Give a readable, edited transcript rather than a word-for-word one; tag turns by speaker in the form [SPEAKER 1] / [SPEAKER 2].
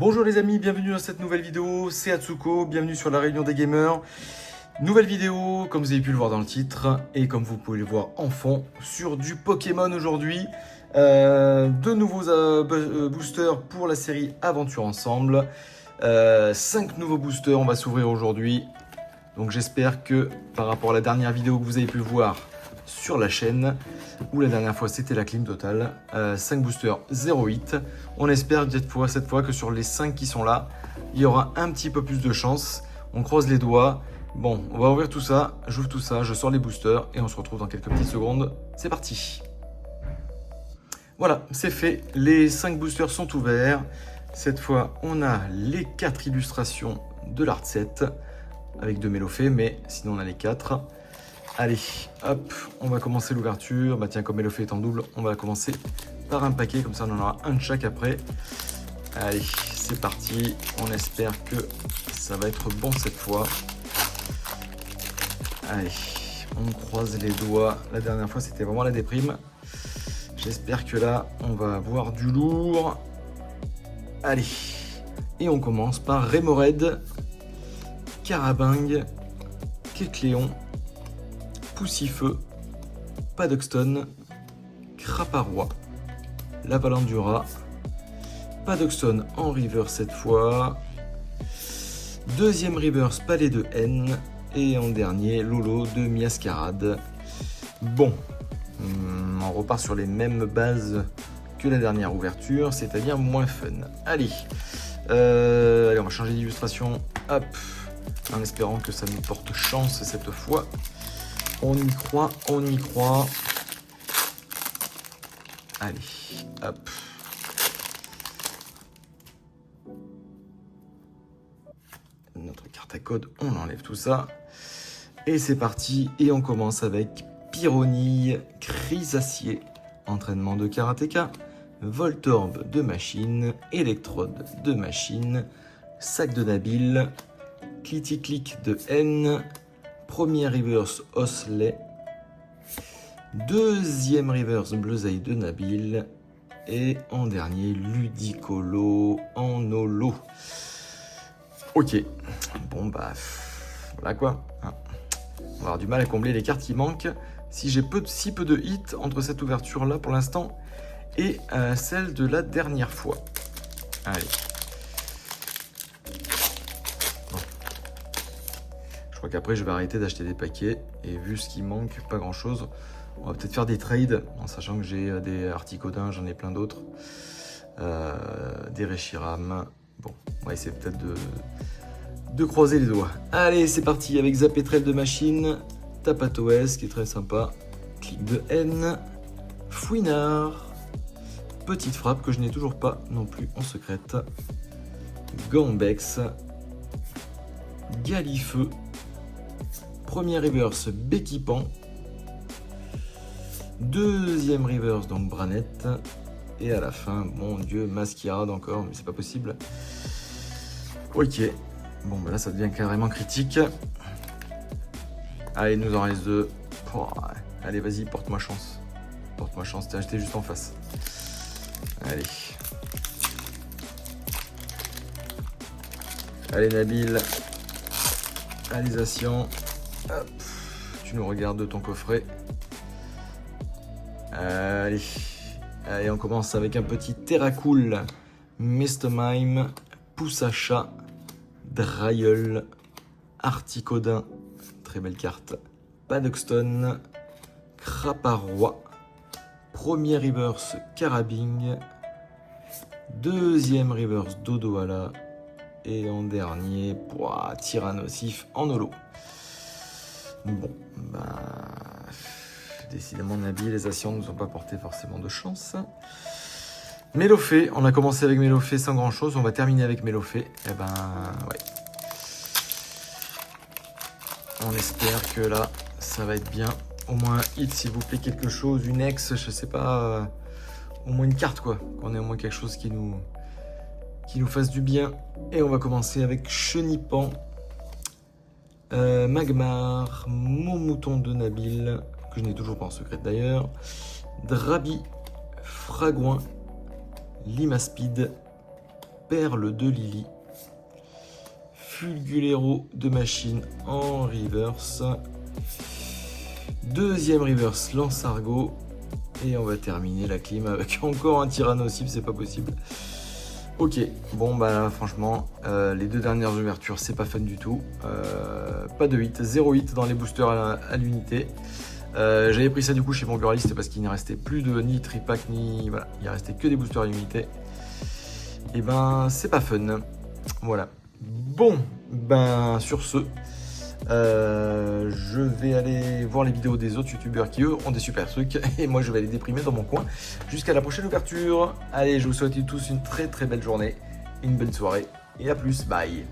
[SPEAKER 1] Bonjour les amis, bienvenue dans cette nouvelle vidéo, c'est Atsuko, bienvenue sur la réunion des gamers. Nouvelle vidéo, comme vous avez pu le voir dans le titre, et comme vous pouvez le voir en fond, sur du Pokémon aujourd'hui. De nouveaux boosters pour la série Aventure Ensemble. 5 nouveaux boosters, on va s'ouvrir aujourd'hui. Donc j'espère que par rapport à la dernière vidéo que vous avez pu voir sur la chaîne, où la dernière fois c'était la clim totale, 5 boosters 0,8. On espère cette fois que sur les 5 qui sont là, il y aura un petit peu plus de chance. On croise les doigts. Bon, on va ouvrir tout ça, j'ouvre tout ça, je sors les boosters et on se retrouve dans quelques petites secondes. C'est parti. Voilà, c'est fait. Les 5 boosters sont ouverts. Cette fois, on a les 4 illustrations de l'art set avec 2 Mélofées, mais sinon on a les 4. Allez, hop, on va commencer l'ouverture. Bah tiens, comme Mélofée est en double, on va commencer par un paquet, comme ça on en aura un de chaque après. Allez, c'est parti. On espère que ça va être bon cette fois. Allez, on croise les doigts. La dernière fois, c'était vraiment la déprime. J'espère que là, on va avoir du lourd. Allez, et on commence par Remoraid, Carabing, Kecleon, Poussifeu, Padoxton, Craparois, Lavalandura, Padoxton en reverse cette fois, deuxième reverse Palais de Haine, et en dernier Lolo de Miascarade. Bon, on repart sur les mêmes bases que la dernière ouverture, c'est-à-dire moins fun. Allez, allez, on va changer d'illustration, hop, en espérant que ça nous porte chance cette fois. On y croit, on y croit. Allez, hop. Notre carte à code, on enlève tout ça. Et c'est parti, et on commence avec Pyronille, Chrysacier, entraînement de karatéka, Voltorb de machine, Électrode de machine, Sac de Nabil, Clitic de Haine, premier reverse Osley, deuxième reverse Bleuzaï de Nabil, et en dernier Ludicolo en holo. Ok, bon bah voilà quoi. On va avoir du mal à combler les cartes qui manquent. Si j'ai si peu de hits entre cette ouverture là pour l'instant et celle de la dernière fois. Allez. Bon. Je crois qu'après je vais arrêter d'acheter des paquets et vu ce qui manque, pas grand chose. On va peut-être faire des trades en sachant que j'ai des Articodins, j'en ai plein d'autres. Des Reshiram. Bon, on va essayer peut-être de croiser les doigts. Allez, c'est parti avec Zapétrel de machine, Tapatoès qui est très sympa, Clic de Haine, Fouinard, Petite Frappe que je n'ai toujours pas non plus en secrète, Gambex, Galifeu, premier reverse Béquipan, deuxième reverse donc Branette, et à la fin, mon dieu, Masquerade encore, mais c'est pas possible. Ok. Bon, bah là, ça devient carrément critique. Allez, il nous en reste 2. Oh, allez, vas-y, porte-moi chance. Porte-moi chance, j'étais juste en face. Allez. Allez, Nabil. Réalisation. Hop. Tu nous regardes de ton coffret. Allez. Allez, on commence avec un petit Terracool. Mistemime. Poussacha. Drailleul, Articodin, très belle carte, Padoxton, Craparois, premier reverse Carabing, deuxième reverse Dodoala, et en dernier, Tyrannosif en holo. Bon, bah, décidément Nabil, les Asians ne nous ont pas porté forcément de chance. Mélofée, on a commencé avec Mélofée sans grand chose, on va terminer avec Mélofée. Et ben ouais. On espère que là, ça va être bien. Au moins un hit s'il vous plaît, quelque chose, une ex, je sais pas. Au moins une carte quoi. Qu'on ait au moins quelque chose qui nous fasse du bien. Et on va commencer avec Chenipan, Magmar, Mon Mouton de Nabil, que je n'ai toujours pas en secret d'ailleurs, Drabi, Fragouin, Limaspide, Perle de Lily. Fulgulero de Machine en reverse. Deuxième reverse, Lance-Argot. Et on va terminer la clim avec encore un Tyrannocybe, c'est pas possible. Ok, bon bah là, franchement, les deux dernières ouvertures, c'est pas fun du tout. Pas de hit, 0 hit dans les boosters à l'unité. J'avais pris ça du coup chez mon buraliste parce qu'il n'y restait plus de ni tripack ni... Voilà, il restait que des boosters à l'unité. Et ben, c'est pas fun. Voilà. Bon, ben sur ce, je vais aller voir les vidéos des autres youtubeurs qui eux ont des super trucs et moi je vais aller déprimer dans mon coin jusqu'à la prochaine ouverture. Allez, je vous souhaite tous une très très belle journée, une belle soirée et à plus, bye.